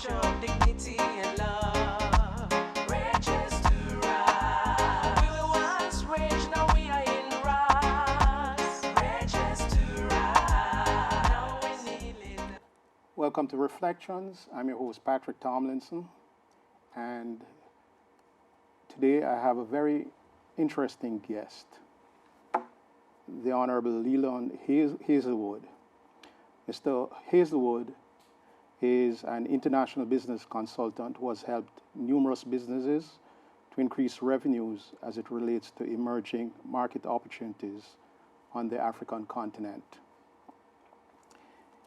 culture, dignity, and love. Rages to rise. We were once rage, now we are in rise. Rages to rise. Now we need it. Welcome to Reflections. I'm your host, Patrick Tomlinson, and today I have a very interesting guest, the Honorable Leland Hazelwood. Mr. Hazelwood is an international business consultant who has helped numerous businesses to increase revenues as it relates to emerging market opportunities on the African continent.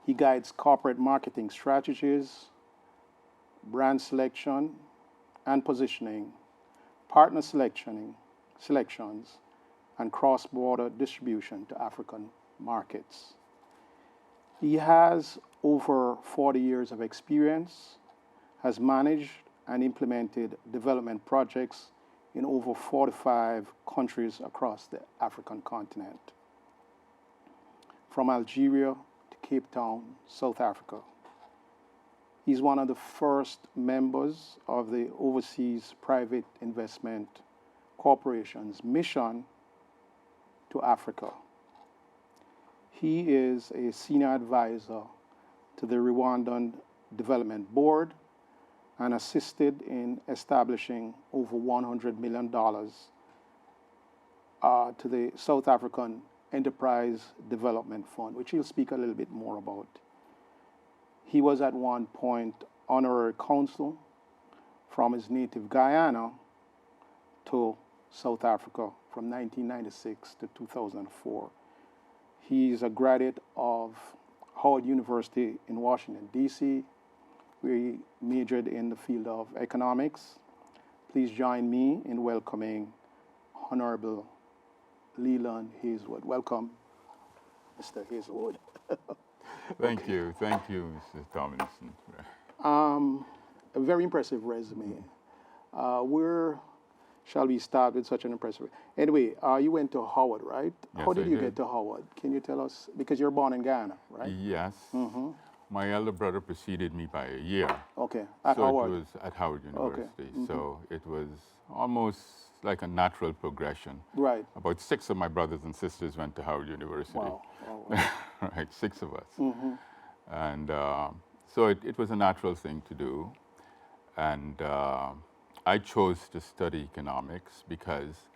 He guides corporate marketing strategies, brand selection and positioning, partner selections, and cross-border distribution to African markets. He has over 40 years of experience, has managed and implemented development projects in over 45 countries across the African continent, from Algeria to Cape Town, South Africa. He's one of the first members of the Overseas Private Investment Corporation's mission to Africa. He is a senior advisor to the Rwandan Development Board and assisted in establishing over $100 million to the South African Enterprise Development Fund, which he'll speak a little bit more about. He was at one point honorary consul from his native Guyana to South Africa from 1996 to 2004. He's a graduate of Howard University in Washington, D.C., where he majored in the field of economics. Please join me in welcoming Honorable Leland Hazelwood. Welcome, Mr. Hazelwood. Thank you, Mr. Tomlinson. A very impressive resume. Where shall we start with such an impressive? Anyway, you went to Howard, right? Yes, How did I you did. get to Howard? Can you tell us? Because you're born in Guyana, right? Yes. My elder brother preceded me by a year. Okay, at so Howard. it was at Howard University. Okay. So it was almost like a natural progression. Right. About 6 of my brothers and sisters went to Howard University. Wow. Wow. Right, 6 of us. And so it was a natural thing to do. And I chose to study economics because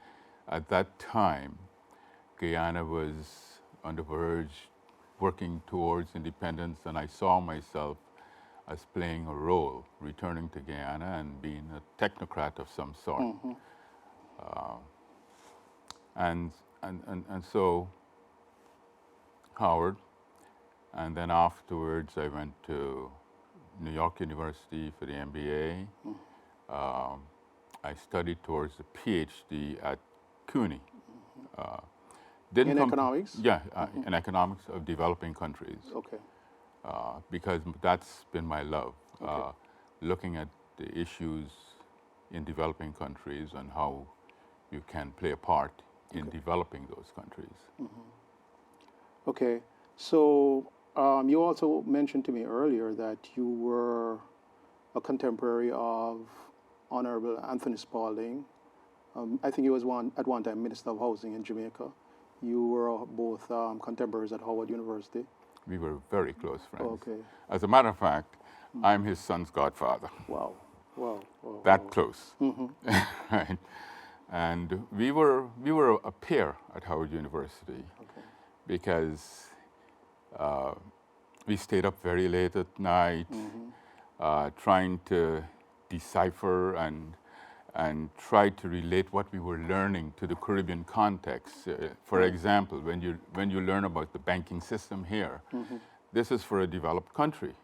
at that time, Guyana was on the verge, working towards independence, and I saw myself as playing a role, returning to Guyana and being a technocrat of some sort. And so Howard, and then afterwards I went to New York University for the MBA. I studied towards the PhD at CUNY. In economics? Yeah, in economics of developing countries. Okay. Because that's been my love, looking at the issues in developing countries and how you can play a part in developing those countries. Okay. So you also mentioned to me earlier that you were a contemporary of Honorable Anthony Spalding. I think he was at one time Minister of Housing in Jamaica. You were both contemporaries at Howard University. We were very close friends. Okay. As a matter of fact, I'm his son's godfather. Wow. Wow. Wow. That close. Right? And we were a pair at Howard University because we stayed up very late at night trying to decipher and try to relate what we were learning to the Caribbean context. For example, when you learn about the banking system here, this is for a developed country.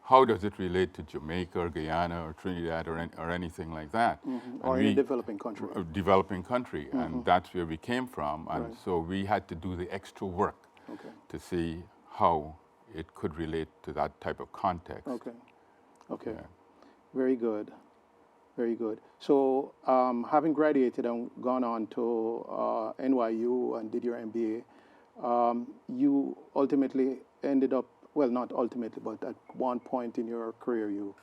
How does it relate to Jamaica or Guyana or Trinidad or anything like that? Or in a developing country. A developing country, and that's where we came from. And so we had to do the extra work to see how it could relate to that type of context. Okay. Yeah. Very good. Very good. So having graduated and gone on to NYU and did your MBA, you ultimately ended up, well, not ultimately, but at one point in your career, you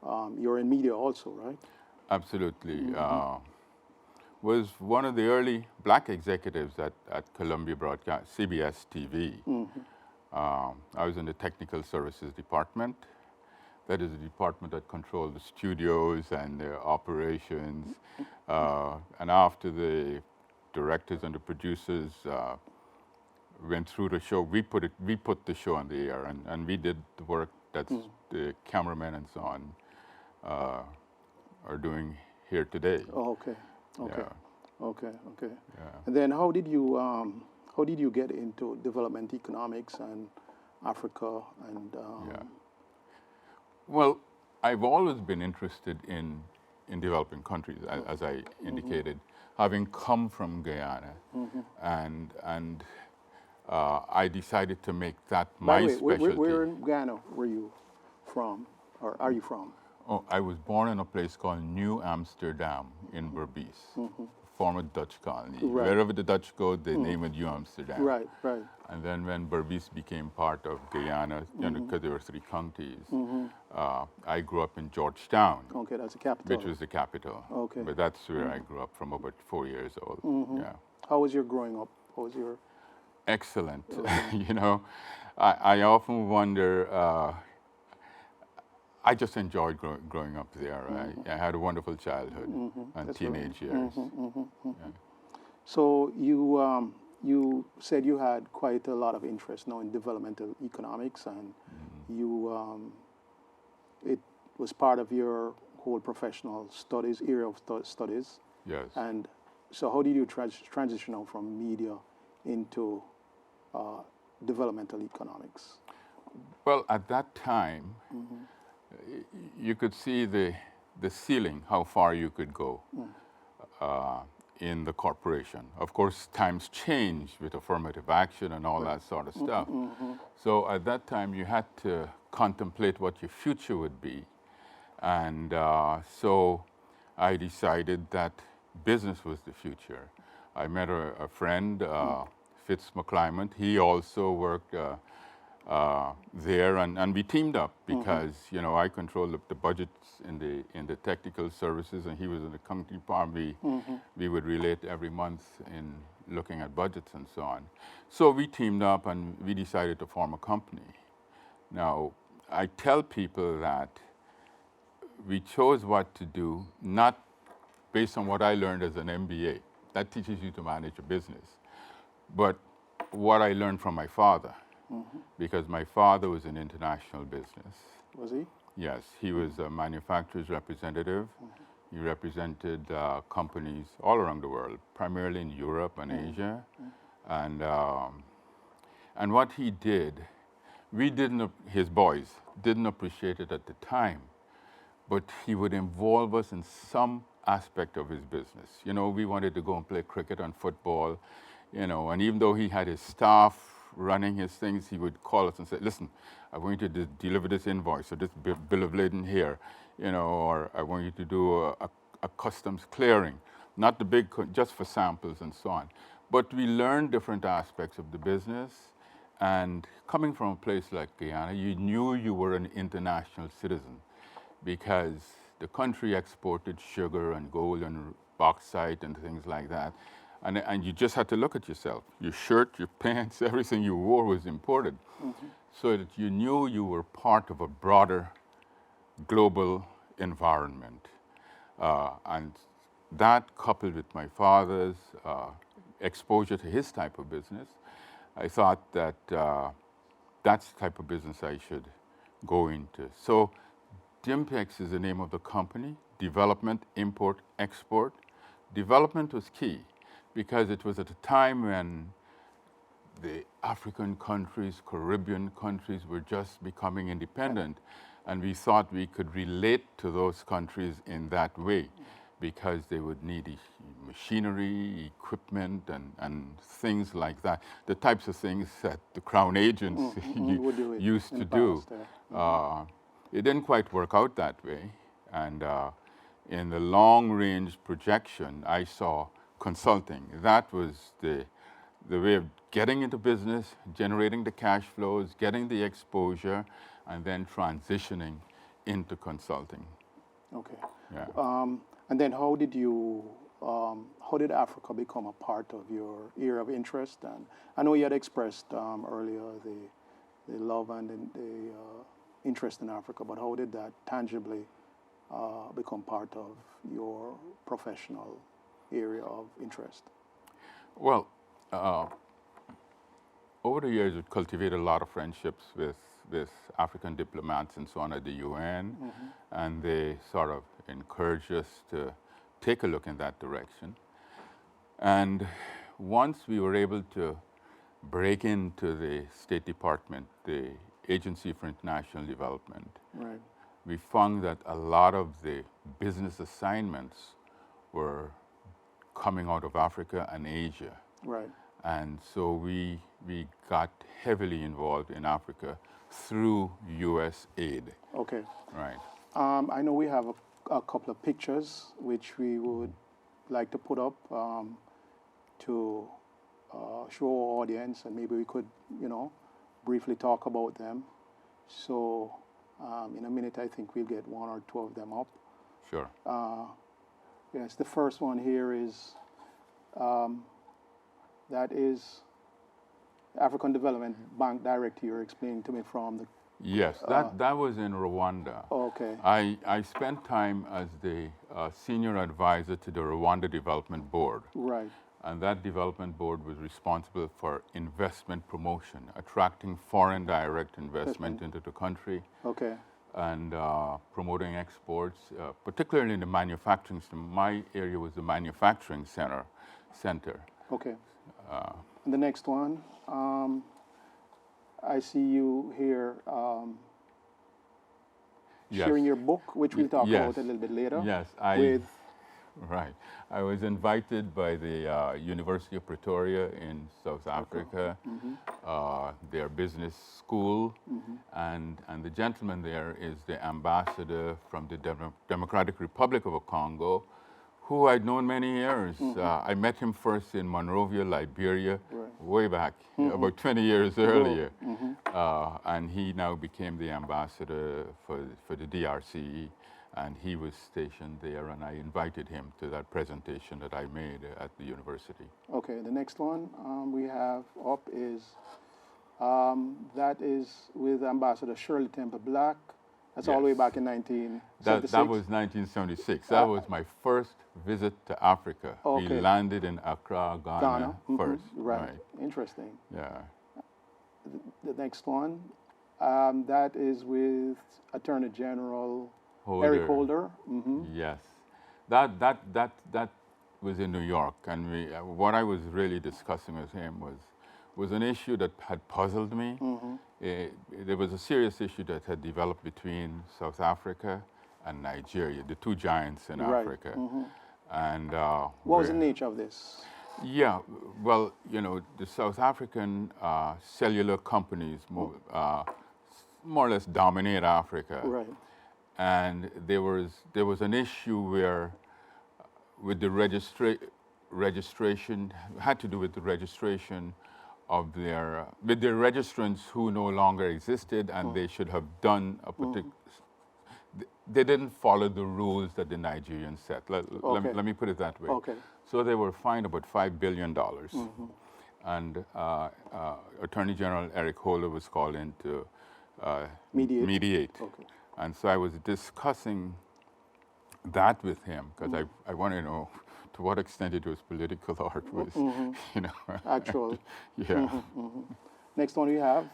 you're in media also, right? Absolutely. Was one of the early black executives at Columbia Broadcast, CBS TV. I was in the technical services department. That is the department that controlled the studios and the operations. And after the directors and the producers went through the show, we put the show on the air, and we did the work that's the cameramen and so on are doing here today. Oh, okay, okay, Yeah. okay, okay. Yeah. And then how did you get into development economics and Africa and? Yeah. Well, I've always been interested in developing countries, as I indicated, having come from Guyana, and I decided to make that By my the way, specialty. where in Ghana were you from, or are you from? Oh, I was born in a place called New Amsterdam in Berbice, former Dutch colony. Right. Wherever the Dutch go, they name it New Amsterdam. Right, right. And then when Berbice became part of Guyana, because there were 3 counties, I grew up in Georgetown, Okay, that's the capital. which was the capital. Okay. But that's where I grew up from about 4 years old. Yeah. How was your growing up? How was your? Excellent. You know, I often wonder, I just enjoyed growing up there. I had a wonderful childhood and That's teenage years. Yeah. So you said you had quite a lot of interest now in developmental economics, and you it was part of your whole professional studies area of studies. Yes. And so, how did you transition out from media into developmental economics? Well, at that time, you could see the ceiling, how far you could go in the corporation. Of course, times changed with affirmative action and all that sort of stuff. So at that time, you had to contemplate what your future would be. And so I decided that business was the future. I met a friend, Fitz McClymont. He also worked there, and we teamed up because you know I controlled the budgets in the technical services, and he was in the accounting department. We would relate every month in looking at budgets and so on. So we teamed up, and we decided to form a company. Now I tell people that we chose what to do not based on what I learned as an MBA. That teaches you to manage a business, but what I learned from my father. Because my father was in international business. Was he? Yes, he was a manufacturer's representative. He represented companies all around the world, primarily in Europe and Asia. And what he did, his boys didn't appreciate it at the time, but he would involve us in some aspect of his business. You know, we wanted to go and play cricket and football, you know, and even though he had his staff running his things, he would call us and say, listen, I want you to deliver this invoice or this bill of lading here, you know, or I want you to do a customs clearing, not the big, just for samples and so on. But we learned different aspects of the business, and coming from a place like Guyana, you knew you were an international citizen because the country exported sugar and gold and bauxite and things like that. And you just had to look at yourself. Your shirt, your pants, everything you wore was imported. So that you knew you were part of a broader global environment. And that, coupled with my father's exposure to his type of business, I thought that that's the type of business I should go into. So Dimpex is the name of the company, development, import, export. Development was key, because it was at a time when the African countries, Caribbean countries were just becoming independent, and we thought we could relate to those countries in that way because they would need machinery, equipment, and things like that, the types of things that the Crown agents used to do. It didn't quite work out that way, and in the long-range projection, I saw consulting. That was the way of getting into business, generating the cash flows, getting the exposure, and then transitioning into consulting. Okay. Yeah. And then how did Africa become a part of your area of interest? And I know you had expressed earlier the love and the interest in Africa, but how did that tangibly become part of your professional area of interest? Well, over the years, we've cultivated a lot of friendships with African diplomats and so on at the UN, and they sort of encouraged us to take a look in that direction. And once we were able to break into the State Department, the Agency for International Development, Right. we found that a lot of the business assignments were coming out of Africa and Asia. Right. And so we got heavily involved in Africa through U.S. aid. Okay. Right. I know we have a couple of pictures which we would like to put up to show our audience, and maybe we could, briefly talk about them. So in a minute, I think we'll get one or two of them up. Sure. Yes, the first one here is, that is African Development Bank Director you're explaining to me from the. Yes, that was in Rwanda. Okay. I spent time as the senior advisor to the Rwanda Development Board. Right. And that development board was responsible for investment promotion, attracting foreign direct investment into the country. Okay. And promoting exports, particularly in the manufacturing. My area was the manufacturing center. Okay. And the next one, I see you here Yes. sharing your book, which we'll talk Yes. about a little bit later. Yes, Right. I was invited by the University of Pretoria in South Africa, their business school, and the gentleman there is the ambassador from the Democratic Republic of Congo, who I'd known many years. I met him first in Monrovia, Liberia, way back, about 20 years earlier. And he now became the ambassador for the DRC. And he was stationed there, and I invited him to that presentation that I made at the university. Okay, the next one we have up is, that is with Ambassador Shirley Temple Black. That's all the way back in 1976. That was 1976. That was my first visit to Africa. Okay. We landed in Accra, Ghana first. Right. Interesting. Yeah. The next one, that is with Attorney General Eric Holder. Yes, that was in New York, and what I was really discussing with him was an issue that had puzzled me. There was a serious issue that had developed between South Africa and Nigeria, the two giants in Africa. And what was the nature of this? Yeah, well, the South African cellular companies more or less dominate Africa. Right. And there was an issue where, with the registration, had to do with the registration of with their registrants who no longer existed, and they should have done a particular. They didn't follow the rules that the Nigerians set. Let me put it that way. Okay. So they were fined about $5 billion, and Attorney General Eric Holder was called in to mediate. Okay. And so I was discussing that with him, because I want to know to what extent it was political or it was, Actual. Yeah. Next one we have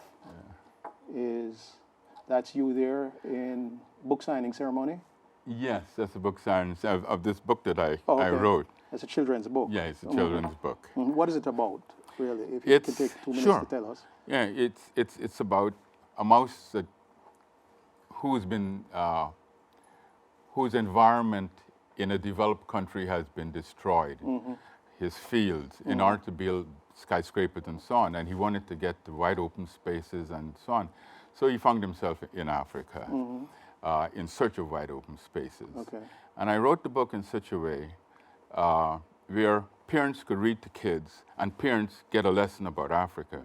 is, that's you there in book signing ceremony? Yes, that's a book signing of this book that I okay. wrote. It's a children's book. Yeah, it's a children's book. What is it about, really? If you could take 2 minutes to tell us. Yeah, it's about a mouse that whose environment in a developed country has been destroyed, his fields, in order to build skyscrapers and so on, and he wanted to get to wide open spaces and so on. So he found himself in Africa in search of wide open spaces. Okay. And I wrote the book in such a way where parents could read to kids and parents get a lesson about Africa.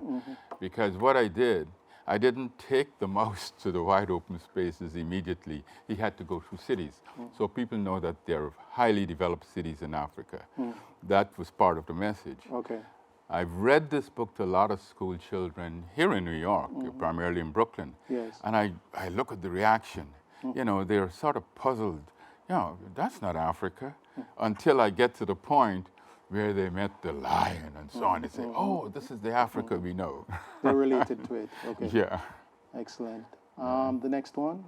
Because what I did, I didn't take the mouse to the wide open spaces immediately. He had to go through cities. So people know that there are highly developed cities in Africa. That was part of the message. Okay. I've read this book to a lot of school children here in New York, primarily in Brooklyn. Yes. And I look at the reaction. You know, they're sort of puzzled. You know, that's not Africa. Until I get to the point where they met the lion and so on. They say, oh, this is the Africa we know. They're related to it. Okay. Yeah. Excellent. The next one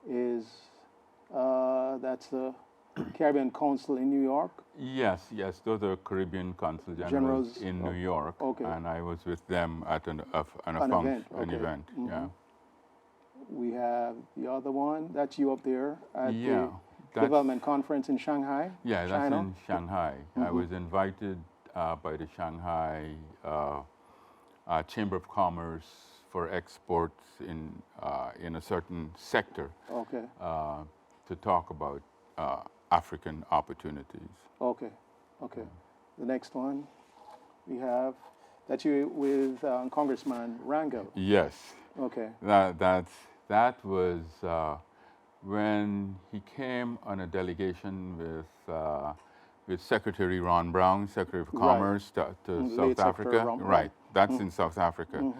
is, that's the Caribbean Council in New York. Yes, those are Caribbean Consul Generals in New York. Okay. And I was with them at an event. Yeah. We have the other one, that's you up there at the that's- Development Conference in Shanghai. Yeah, that's China. in Shanghai. I was invited by the Shanghai Chamber of Commerce for exports in a certain sector Okay. to talk about African opportunities. Okay. Okay. The next one we have, that's you with Congressman Rangel. Yes, Okay. that was when he came on a delegation with Secretary Ron Brown, Secretary of Commerce, to Late South Secretary Africa. Ron Brown. Right, that's in South Africa.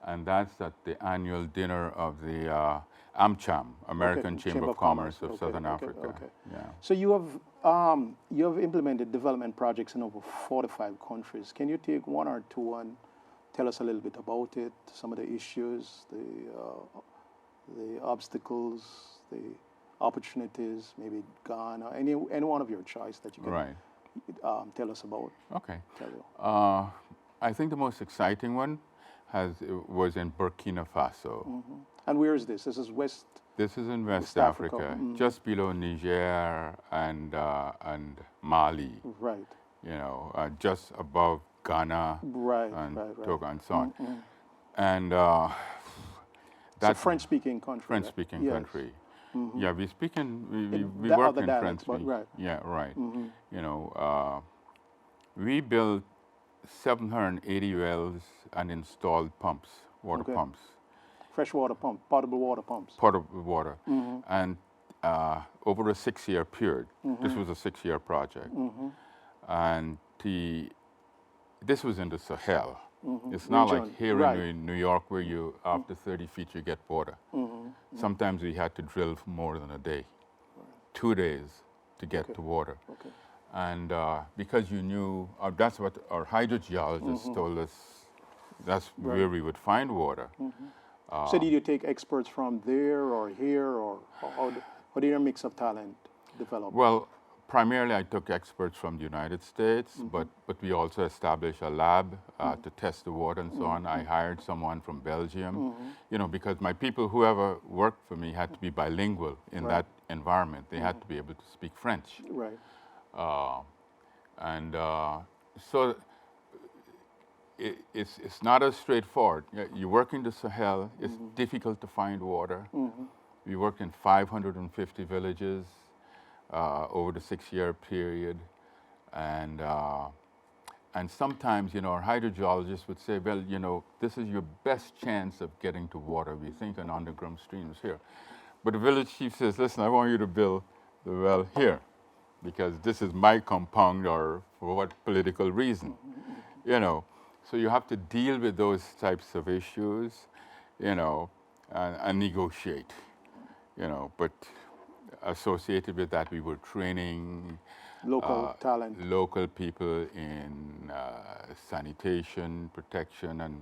And that's at the annual dinner of the AmCham, American Chamber of Commerce of Southern Africa. Okay. Yeah. So you have implemented development projects in over 45 countries. Can you take one or two and tell us a little bit about it, some of the issues, the obstacles, the opportunities, maybe Ghana, any one of your choice that you can tell us about? Okay. I think the most exciting one was in Burkina Faso. And where is this? This is West. This is in West Africa. Africa, just below Niger and Mali. Right. You know, just above Ghana and Togo and so on. And it's a French-speaking country. French-speaking country. Yeah, we speak we the work other in dialects, French. but right. Yeah, right. You know, we built 780 wells and installed pumps, water pumps. Freshwater pump, potable water pumps. Potable water. And over a 6-year period, this was a 6-year project. And this was in the Sahel. It's not like here in New York where you, after 30 feet, you get water. Sometimes we had to drill for more than a day, 2 days to get to water. And because you knew, that's what our hydrogeologists told us, that's where we would find water. So did you take experts from there or here, or how did your mix of talent develop? Well, primarily I took experts from the United States, but we also established a lab to test the water and so on. I hired someone from Belgium, you know, because my people, whoever worked for me, had to be bilingual in that environment. They had to be able to speak French. Right. So it's not as straightforward. You work in the Sahel, it's difficult to find water. We worked in 550 villages over the 6-year period. And sometimes, you know, our hydrogeologists would say, well, you know, this is your best chance of getting to water. We think an underground stream is here. But the village chief says, listen, I want you to build the well here, because this is my compound, or for what political reason, you know. So you have to deal with those types of issues, you know, and negotiate, you know. But associated with that, we were training local talent, local people in sanitation, protection, and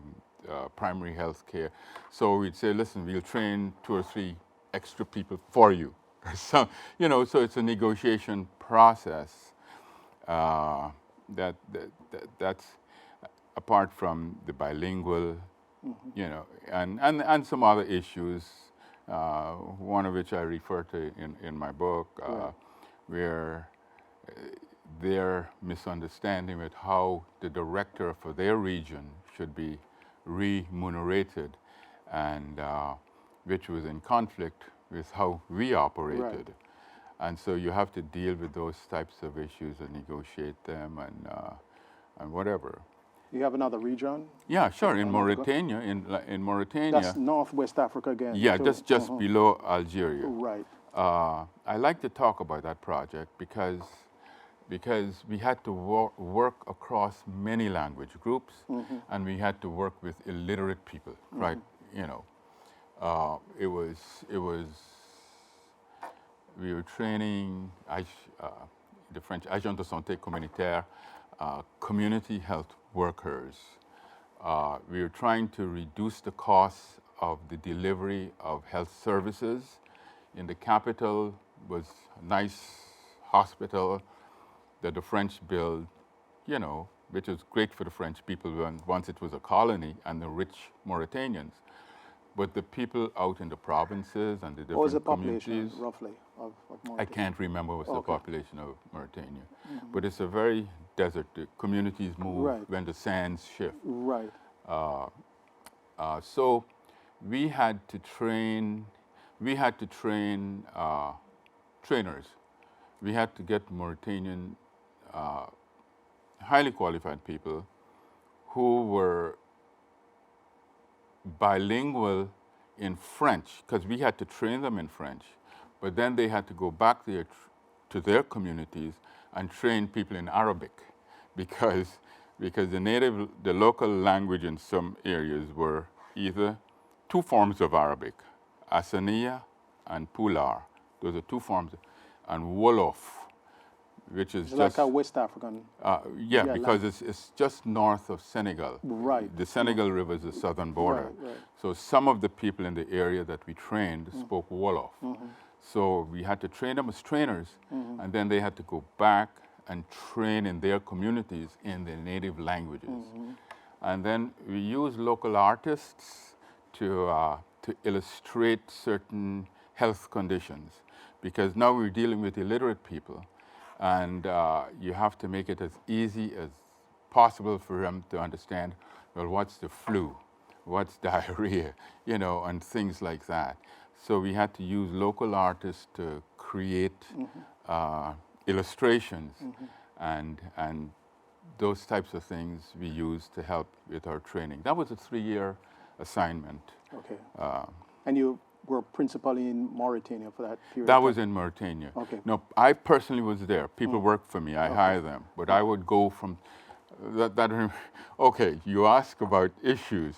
primary health care. So we'd say, listen, we'll train 2 or 3 extra people for you. So, you know, so it's a negotiation process that's apart from the bilingual, you know, and some other issues, one of which I refer to in my book, where their misunderstanding with how the director for their region should be remunerated, and which was in conflict with how we operated. And so you have to deal with those types of issues and negotiate them and whatever. You have another region? Yeah, sure. In Another Mauritania, in Mauritania. That's Northwest Africa again. Yeah, too. just below Algeria. Right. I like to talk about that project because we had to work across many language groups, and we had to work with illiterate people, right? You know, it was we were training the French agent de santé communautaire, community health workers. We were trying to reduce the costs of the delivery of health services. In the capital was a nice hospital that the French built, you know, which was great for the French people once it was a colony and the rich Mauritanians. But the people out in the provinces and the different What was the communities, population, roughly, of Mauritania? I can't remember what's the Okay. population of Mauritania, but it's a very desert. The communities move Right. when the sands shift. Right. So we had to train trainers. We had to get Mauritanian highly qualified people who were bilingual in French, because we had to train them in French, but then they had to go back there to their communities and train people in Arabic, because the local language in some areas were either two forms of Arabic, Hassaniya and Pular. Those are two forms, and Wolof, which is It's just like a West African. yeah, because it's just north of Senegal. Right. The Senegal River is the southern border. Right. So some of the people in the area that we trained spoke Wolof. So we had to train them as trainers, and then they had to go back and train in their communities in their native languages. And then we used local artists to illustrate certain health conditions, because now we're dealing with illiterate people, and you have to make it as easy as possible for them to understand, well, what's the flu, what's diarrhea, you know, and things like that. So we had to use local artists to create illustrations, and those types of things we used to help with our training. That was a 3-year assignment. Okay. And you were principally in Mauritania for that period? That was in Mauritania. Okay. No, I personally was there. People worked for me. I hired them. But I would go from okay, you ask about issues.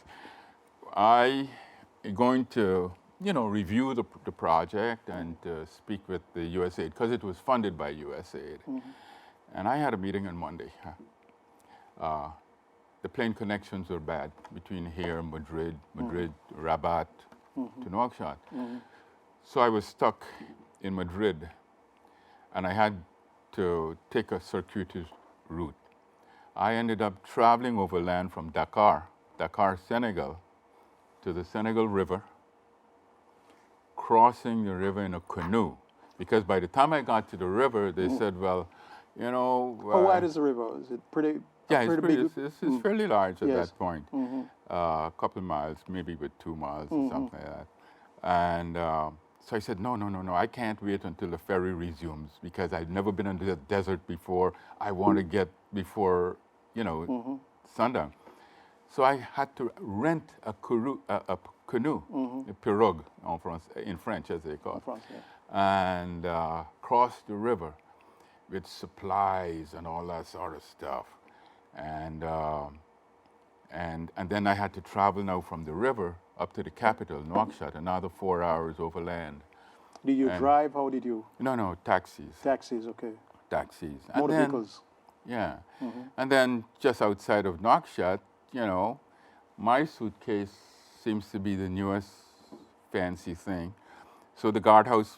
I am going to, you know, review the project and speak with the USAID, because it was funded by USAID. And I had a meeting on Monday. The plane connections were bad between here and Madrid, Rabat to Nouakchott. So I was stuck in Madrid, and I had to take a circuitous route. I ended up traveling overland from Dakar, Senegal, to the Senegal River, crossing the river in a canoe. Because by the time I got to the river, they said, well, you know... How wide is the river? Is it pretty... Yeah, pretty big? it's fairly large at Yes. that point. A couple of miles, maybe with 2 miles or something like that. And so I said, no, I can't wait until the ferry resumes, because I've never been in the desert before. I want to get before, you know, sundown. So I had to rent a canoe, a pirogue in French, as they call it, France, yeah. and cross the river with supplies and all that sort of stuff. And then I had to travel now from the river up to the capital, Nouakchott, another 4 hours overland. Did you drive? How did you? No, taxis. Taxis, okay. Taxis. Motor then, vehicles. Yeah. And then just outside of Nouakchott, you know, my suitcase seems to be the newest fancy thing. So the guardhouse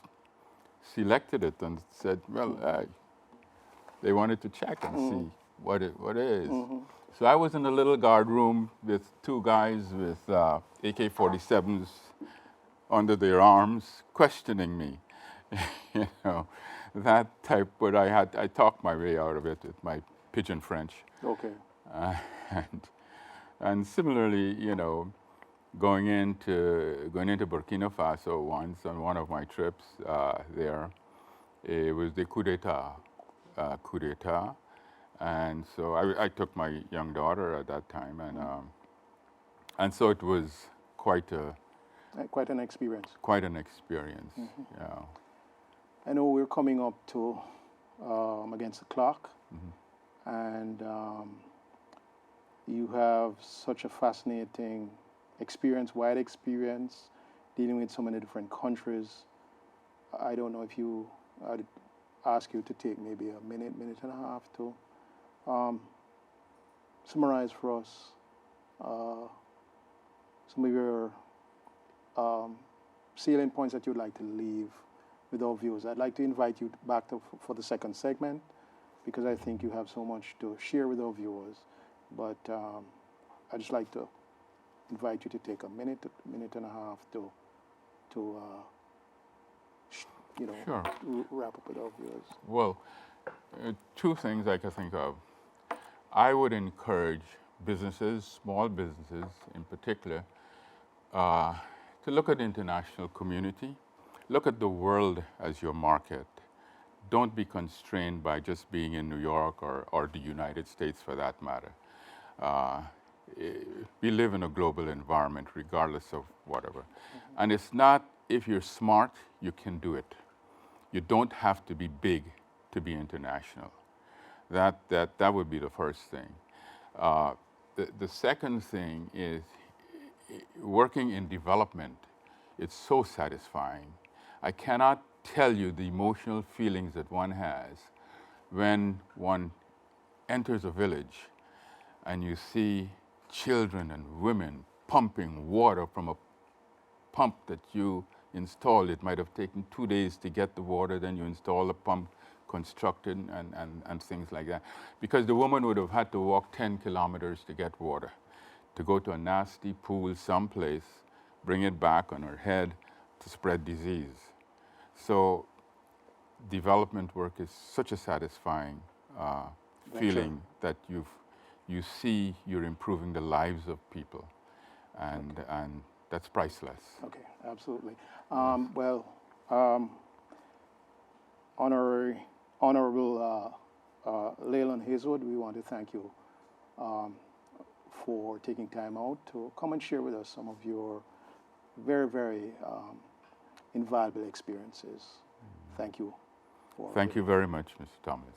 selected it and said, well, they wanted to check and see what it is. So I was in a little guard room with 2 guys with AK-47s under their arms, questioning me. You know, that type. But I talked my way out of it with my pidgin French. Okay. And similarly, you know, going into Burkina Faso once on one of my trips there, it was the coup d'état, And so I took my young daughter at that time, and so it was quite Quite an experience. quite an experience. Yeah. I know we're coming up to against the clock, and you have such a fascinating experience, wide experience, dealing with so many different countries. I don't know if I'd ask you to take maybe a minute, minute and a half to summarize for us some of your salient points that you'd like to leave with our viewers. I'd like to invite you back for the second segment, because I think you have so much to share with our viewers. But I'd just like to invite you to take a minute, minute and a half to Sure. wrap up with our viewers. Well, two things I can think of. I would encourage businesses, small businesses in particular, to look at the international community. Look at the world as your market. Don't be constrained by just being in New York or the United States for that matter. We live in a global environment regardless of whatever. And it's not, if you're smart, you can do it. You don't have to be big to be international. That would be the first thing. The second thing is working in development. It's so satisfying. I cannot tell you the emotional feelings that one has when one enters a village and you see children and women pumping water from a pump that you installed. It might have taken 2 days to get the water, then you install the pump, constructed, and things like that. Because the woman would have had to walk 10 kilometers to get water, to go to a nasty pool someplace, bring it back on her head to spread disease. So development work is such a satisfying feeling that you see you're improving the lives of people, and that's priceless. Okay, absolutely. Honorable Leland Hazelwood, we want to thank you for taking time out to come and share with us some of your very, very invaluable experiences. Thank you. Thank you very much, Mr. Thomas.